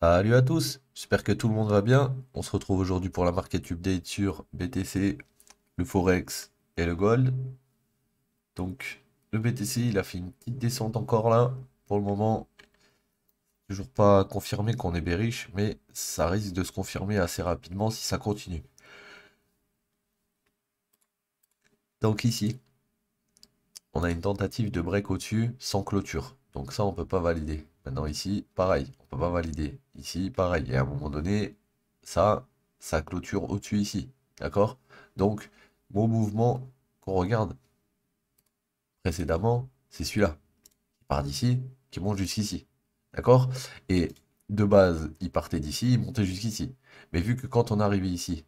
Salut à tous, j'espère que tout le monde va bien. On se retrouve aujourd'hui pour la market update sur BTC, le Forex et le Gold. Donc le BTC, il a fait une petite descente encore là. Pour le moment, toujours pas confirmé qu'on est bearish, mais ça risque de se confirmer assez rapidement si ça continue. Donc ici, on a une tentative de break au-dessus sans clôture. Donc ça, on peut pas valider. Maintenant ici, pareil, on peut pas valider. Ici, pareil. Et à un moment donné, ça clôture au-dessus ici. D'accord? Donc, mon mouvement qu'on regarde précédemment, c'est celui-là. Il part d'ici, qui monte jusqu'ici. D'accord? Et de base, il partait d'ici, il montait jusqu'ici. Mais vu que quand on est arrivé ici,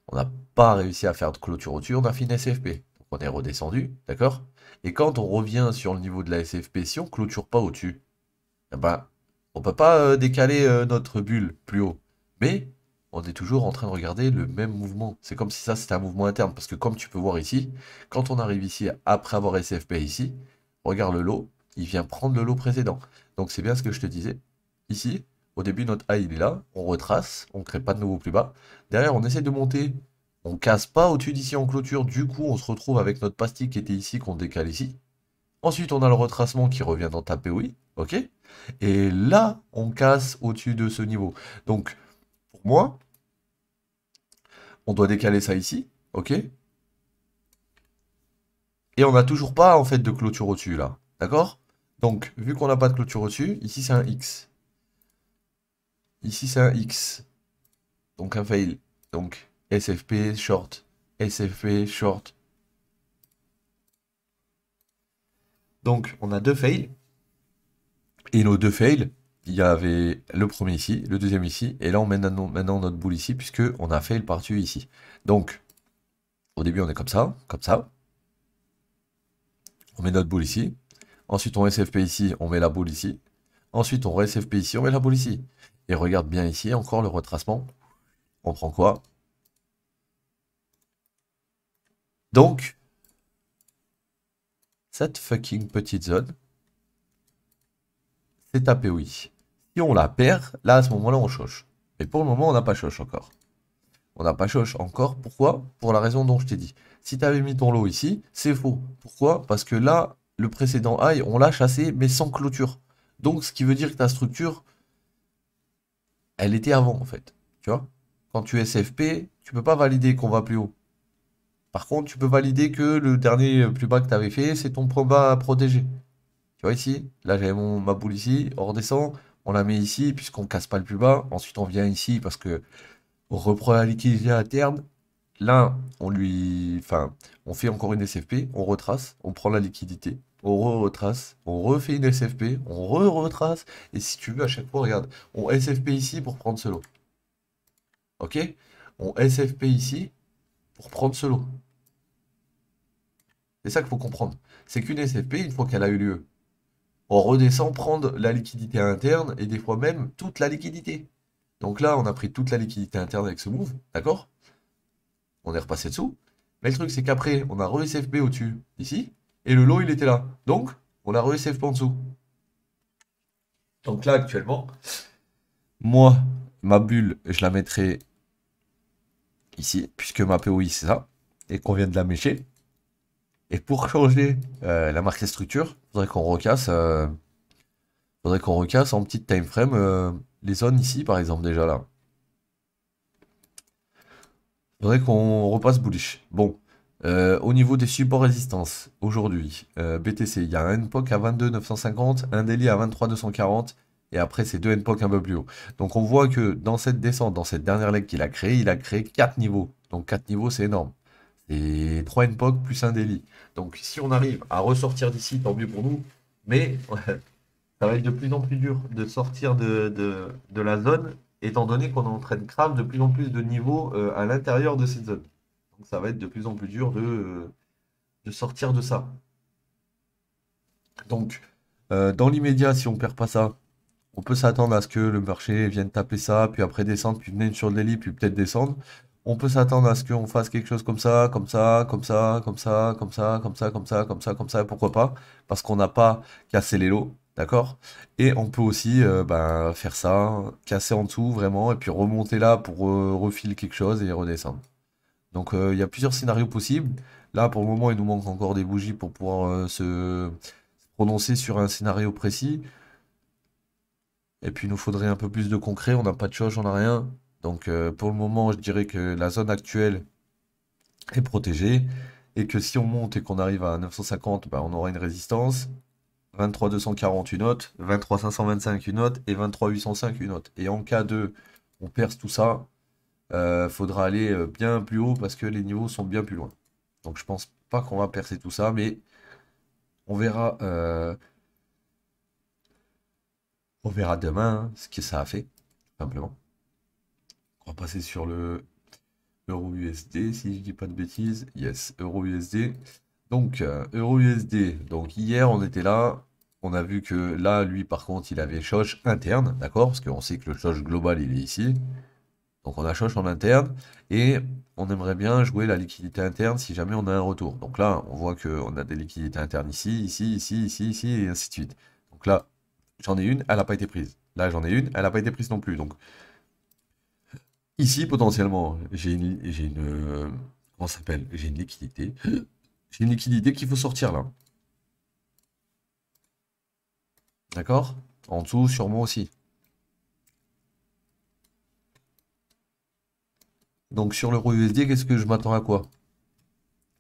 on n'a pas réussi à faire de clôture au-dessus, on a fait une SFP. Donc on est redescendu, d'accord? Et quand on revient sur le niveau de la SFP, si on clôture pas au-dessus, eh ben, on peut pas décaler notre bulle plus haut. Mais on est toujours en train de regarder le même mouvement. C'est comme si ça c'était un mouvement interne. Parce que comme tu peux voir ici, quand on arrive ici après avoir SFP ici, regarde le lot, il vient prendre le lot précédent. Donc c'est bien ce que je te disais. Ici, au début, notre high il est là, on retrace, on ne crée pas de nouveau plus bas. Derrière, on essaie de monter, on casse pas au-dessus d'ici en clôture. Du coup, on se retrouve avec notre pastille qui était ici, qu'on décale ici. Ensuite, on a le retracement qui revient dans ta POI, ok? Et là, on casse au-dessus de ce niveau. Donc, pour moi, on doit décaler ça ici, ok? Et on n'a toujours pas, en fait, de clôture au-dessus, là. D'accord? Donc, vu qu'on n'a pas de clôture au-dessus, ici, c'est un X. Ici, c'est un X. Donc, un fail. Donc, SFP, short. SFP, short. Donc, on a deux fails. Et nos deux fails, il y avait le premier ici, le deuxième ici, et là on met maintenant notre boule ici, puisque on a fail par-dessus ici. Donc, au début on est comme ça, on met notre boule ici, ensuite on SFP ici, on met la boule ici, ensuite on SFP ici, on met la boule ici. Et regarde bien ici, encore le retracement, on prend quoi? Donc, cette fucking petite zone, c'est tapé oui. Si on la perd, là à ce moment-là on choche. Mais pour le moment on n'a pas choche encore. On n'a pas choche encore. Pourquoi? Pour la raison dont je t'ai dit. Si tu avais mis ton lot ici, c'est faux. Pourquoi? Parce que là, le précédent high, on l'a chassé, mais sans clôture. Donc, ce qui veut dire que ta structure, elle était avant, en fait. Tu vois? Quand tu es SFP, tu peux pas valider qu'on va plus haut. Par contre, tu peux valider que le dernier plus bas que tu avais fait, c'est ton point bas à protéger. Tu vois ici? Là, j'avais ma boule ici, on redescend, on la met ici, puisqu'on casse pas le plus bas. Ensuite, on vient ici parce que on reprend la liquidité à terme. Là, enfin, on fait encore une SFP, on retrace, on prend la liquidité, on retrace, on refait une SFP, on retrace, et si tu veux, à chaque fois, regarde, on SFP ici pour prendre ce lot. Ok? On SFP ici pour prendre ce lot. C'est ça qu'il faut comprendre. C'est qu'une SFP, une fois qu'elle a eu lieu, on redescend prendre la liquidité interne et des fois même toute la liquidité. Donc là, on a pris toute la liquidité interne avec ce move, d'accord? On est repassé dessous. Mais le truc, c'est qu'après, on a re-SFP au-dessus, ici, et le lot, il était là. Donc, on a re-SFP en dessous. Donc là, actuellement, moi, ma bulle, je la mettrai ici, puisque ma POI, c'est ça, et qu'on vient de la mécher. Et pour changer la marque et structure, faudrait qu'on recasse en petite time frame les zones ici, par exemple, déjà là. Faudrait qu'on repasse bullish. Bon, au niveau des supports résistance, aujourd'hui, BTC, il y a un NPOC à 22 950, un daily à 23 240, et après c'est deux NPOC un peu plus haut. Donc on voit que dans cette descente, dans cette dernière leg qu'il a créé, il a créé 4 niveaux. Donc 4 niveaux, c'est énorme. C'est 3 NPOC plus un daily. Donc si on arrive à ressortir d'ici, tant mieux pour nous. Mais ça va être de plus en plus dur de sortir de la zone, étant donné qu'on est en train de cramer de plus en plus de niveaux à l'intérieur de cette zone. Donc ça va être de plus en plus dur de sortir de ça. Donc, dans l'immédiat, si on perd pas ça, on peut s'attendre à ce que le marché vienne taper ça, puis après descendre, puis venir sur le daily, puis peut-être descendre. On peut s'attendre à ce qu'on fasse quelque chose comme ça, comme ça, comme ça, comme ça, comme ça, comme ça, comme ça, comme ça, comme ça, pourquoi pas, parce qu'on n'a pas cassé les lots. D'accord? Et on peut aussi ben, faire ça, casser en dessous vraiment, et puis remonter là pour refiler quelque chose et redescendre. Donc il y a plusieurs scénarios possibles. Là, pour le moment, il nous manque encore des bougies pour pouvoir se prononcer sur un scénario précis. Et puis il nous faudrait un peu plus de concret. On n'a pas de choge, on n'a rien. Donc pour le moment, je dirais que la zone actuelle est protégée. Et que si on monte et qu'on arrive à 950, bah, on aura une résistance. 23 240 une note, 23 525 une note et 23 805 une note. Et en cas de on perce tout ça, faudra aller bien plus haut parce que les niveaux sont bien plus loin. Donc je pense pas qu'on va percer tout ça, mais on verra, on verra demain hein, ce que ça a fait, tout simplement. On va passer sur le euro USD, si je dis pas de bêtises. Yes, euro USD. Donc euro USD. Donc hier on était là. On a vu que là, lui, par contre, il avait choche interne, d'accord? Parce qu'on sait que le choche global, il est ici. Donc on a choche en interne et on aimerait bien jouer la liquidité interne si jamais on a un retour. Donc là, on voit qu'on a des liquidités internes ici, ici, ici, ici, ici, et ainsi de suite. Donc là, j'en ai une, elle n'a pas été prise. Là, j'en ai une, elle n'a pas été prise non plus. Donc ici, potentiellement, comment ça s'appelle? J'ai une liquidité. J'ai une liquidité qu'il faut sortir là. D'accord? En dessous, sur moi aussi. Donc sur l'euro USD, qu'est-ce que je m'attends à quoi?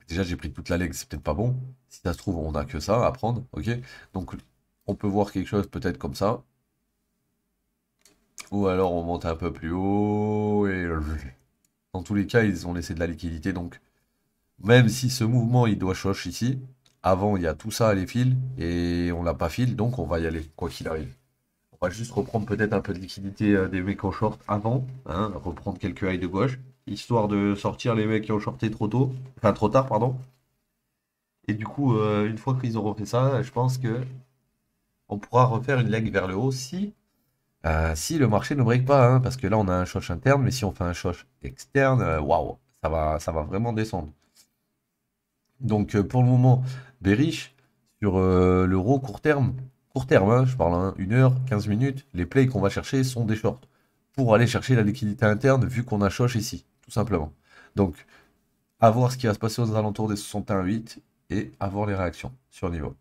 Déjà, j'ai pris toute la leg, c'est peut-être pas bon. Si ça se trouve, on n'a que ça à prendre, ok? Donc, on peut voir quelque chose peut-être comme ça. Ou alors, on monte un peu plus haut. Et dans tous les cas, ils ont laissé de la liquidité. Donc, même si ce mouvement, il doit choche ici, avant, il y a tout ça à les fils. Et on l'a pas fil, donc on va y aller, quoi qu'il arrive. On va juste reprendre peut-être un peu de liquidité des mecs en short avant. Hein, reprendre quelques highs de gauche. Histoire de sortir les mecs qui ont shorté trop tôt. Enfin, trop tard, pardon. Et du coup, une fois qu'ils auront fait ça, je pense que on pourra refaire une leg vers le haut si le marché ne break pas, hein, parce que là on a un choc interne, mais si on fait un choc externe, waouh, ça va vraiment descendre. Donc pour le moment, bearish sur l'euro court terme, hein, je parle hein, 1 heure, 15 minutes, les plays qu'on va chercher sont des shorts pour aller chercher la liquidité interne vu qu'on a choc ici, tout simplement. Donc à voir ce qui va se passer aux alentours des 61,8 et à voir les réactions sur le niveau.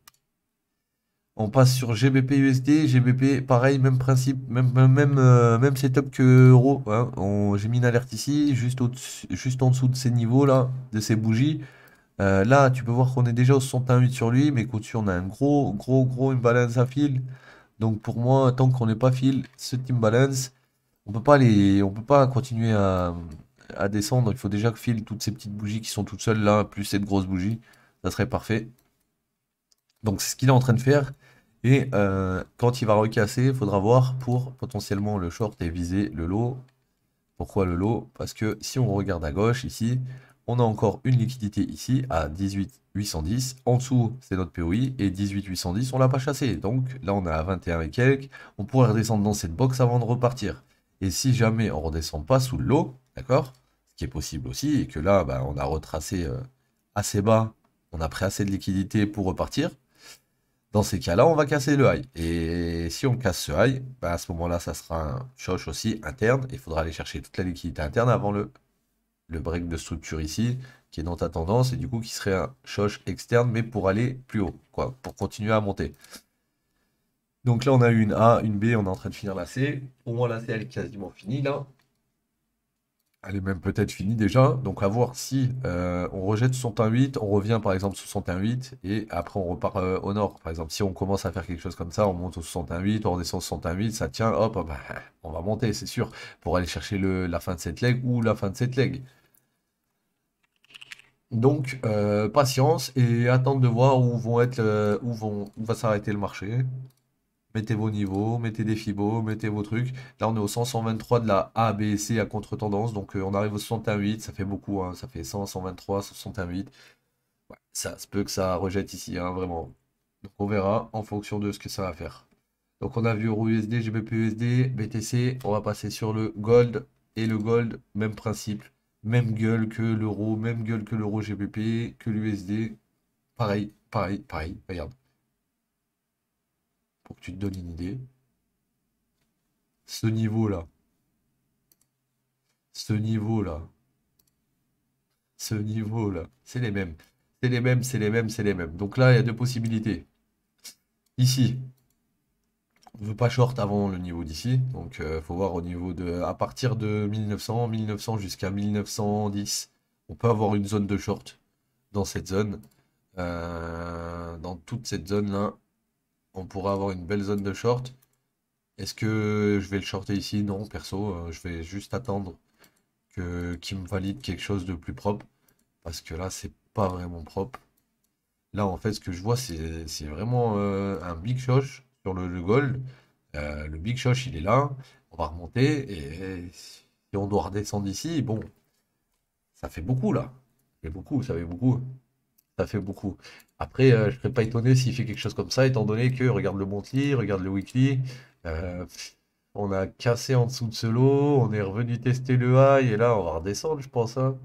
On passe sur GBP USD, GBP pareil, même principe, même setup que euro. Hein. J'ai mis une alerte ici, juste en dessous de ces niveaux là, de ces bougies. Là, tu peux voir qu'on est déjà au 61,8 sur lui, mais qu'au-dessus on a un gros imbalance à fil. Donc pour moi, tant qu'on n'est pas fil, ce imbalance, on peut pas continuer à descendre. Il faut déjà que fil toutes ces petites bougies qui sont toutes seules là, plus cette grosse bougie, ça serait parfait. Donc c'est ce qu'il est en train de faire. Et quand il va recasser, il faudra voir pour potentiellement le short et viser le lot. Pourquoi le lot? Parce que si on regarde à gauche ici, on a encore une liquidité ici à 18 810. En dessous, c'est notre POI et 18 810, on l'a pas chassé. Donc là, on est à 21 et quelques. On pourrait redescendre dans cette box avant de repartir. Et si jamais on redescend pas sous le lot, d'accord? Ce qui est possible aussi, et que là, bah, on a retracé assez bas, on a pris assez de liquidité pour repartir. Dans ces cas-là, on va casser le high. Et si on casse ce high, bah à ce moment-là, ça sera un choc aussi interne. Il faudra aller chercher toute la liquidité interne avant le break de structure ici, qui est dans ta tendance, et du coup qui serait un choc externe, mais pour aller plus haut, quoi, pour continuer à monter. Donc là, on a eu une A, une B, on est en train de finir la C. Pour moi, la C, elle est quasiment finie là. Elle est même peut-être finie déjà. Donc à voir si on rejette 61,8, on revient par exemple 61,8 et après on repart au nord. Par exemple, si on commence à faire quelque chose comme ça, on monte au 61,8, on redescend au 61,8, ça tient, hop, bah, on va monter, c'est sûr, pour aller chercher la fin de cette leg ou la fin de cette leg. Donc patience et attendre de voir où vont être, où va s'arrêter le marché. Mettez vos niveaux, mettez des fibos, mettez vos trucs. Là, on est au 100, 123 de la A, B et C à contre-tendance. Donc, on arrive au 61,8. Ça fait beaucoup. Hein, ça fait 100, 123, 61,8. Ouais, ça se peut que ça rejette ici, hein, vraiment. Donc, on verra en fonction de ce que ça va faire. Donc, on a vu Euro USD, GBP USD, BTC. On va passer sur le Gold. Et le Gold, même principe. Même gueule que l'euro, même gueule que l'euro GBP, que l'USD. Pareil, pareil, pareil. Regarde. pour que tu te donnes une idée. Ce niveau-là, ce niveau-là, ce niveau-là, c'est les mêmes. C'est les mêmes, c'est les mêmes, c'est les mêmes. Donc là, il y a deux possibilités. Ici, on ne veut pas short avant le niveau d'ici. Donc, faut voir au niveau de... À partir de 1900, 1900 jusqu'à 1910, on peut avoir une zone de short dans cette zone. Dans toute cette zone-là, on pourra avoir une belle zone de short. Est-ce que je vais le shorter ici? Non, perso, je vais juste attendre qu'il me valide quelque chose de plus propre. Parce que là, c'est pas vraiment propre. Là, en fait, ce que je vois, c'est vraiment un big shosh sur le gold. Le big shosh, il est là. On va remonter. Et si on doit redescendre ici, bon, ça fait beaucoup là. Ça fait beaucoup, ça fait beaucoup. Ça fait beaucoup. Après, je serais pas étonné s'il fait quelque chose comme ça, étant donné que regarde le monthly, regarde le weekly. euh, on a cassé en dessous de ce lot. On est revenu tester le high. Et là, on va redescendre, je pense, hein.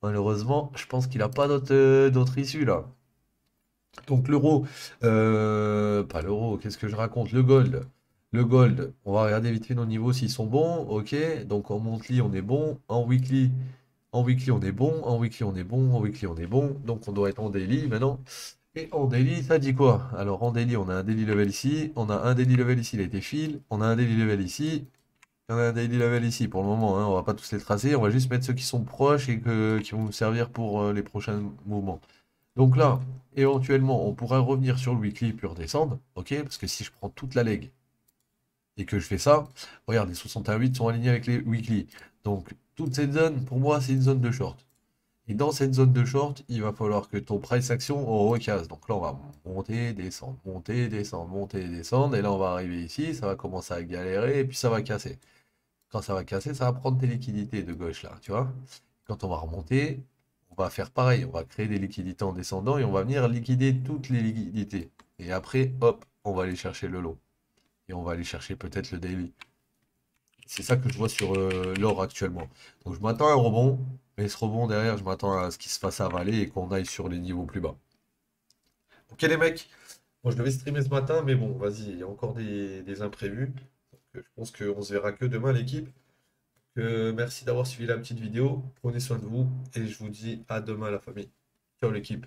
Malheureusement, je pense qu'il n'a pas d'autre issue là. Donc l'euro, pas l'euro, qu'est-ce que je raconte? Le gold. Le gold, on va regarder vite fait nos niveaux s'ils sont bons. Ok, donc en monthly on est bon, en weekly on est bon, en weekly on est bon, en weekly on est bon. Donc on doit être en daily maintenant. Et en daily, ça dit quoi? Alors en daily, on a un daily level ici, on a un daily level ici, il a été fill, on a un daily level ici, on a un daily level ici pour le moment, hein, on va pas tous les tracer, on va juste mettre ceux qui sont proches et qui vont nous servir pour les prochains mouvements. Donc là, éventuellement, on pourrait revenir sur le weekly puis redescendre, ok? Parce que si je prends toute la leg et que je fais ça, regarde, les 68 sont alignés avec les weekly. Donc toute cette zone, pour moi, c'est une zone de short. Et dans cette zone de short, il va falloir que ton price action on recasse. Donc là, on va monter, descendre, monter, descendre, monter, descendre. Et là, on va arriver ici, ça va commencer à galérer et puis ça va casser. Quand ça va casser, ça va prendre tes liquidités de gauche là, tu vois. Quand on va remonter, on va faire pareil. On va créer des liquidités en descendant et on va venir liquider toutes les liquidités. Et après, hop, on va aller chercher le lot. Et on va aller chercher peut-être le daily. C'est ça que je vois sur l'or actuellement. Donc je m'attends à un rebond, mais ce rebond derrière, je m'attends à ce qu'il se fasse avaler et qu'on aille sur les niveaux plus bas. Ok les mecs, moi je devais streamer ce matin, mais bon, vas-y, il y a encore des imprévus. Donc, je pense qu'on se verra que demain l'équipe. Merci d'avoir suivi la petite vidéo. Prenez soin de vous et je vous dis à demain la famille. Ciao l'équipe.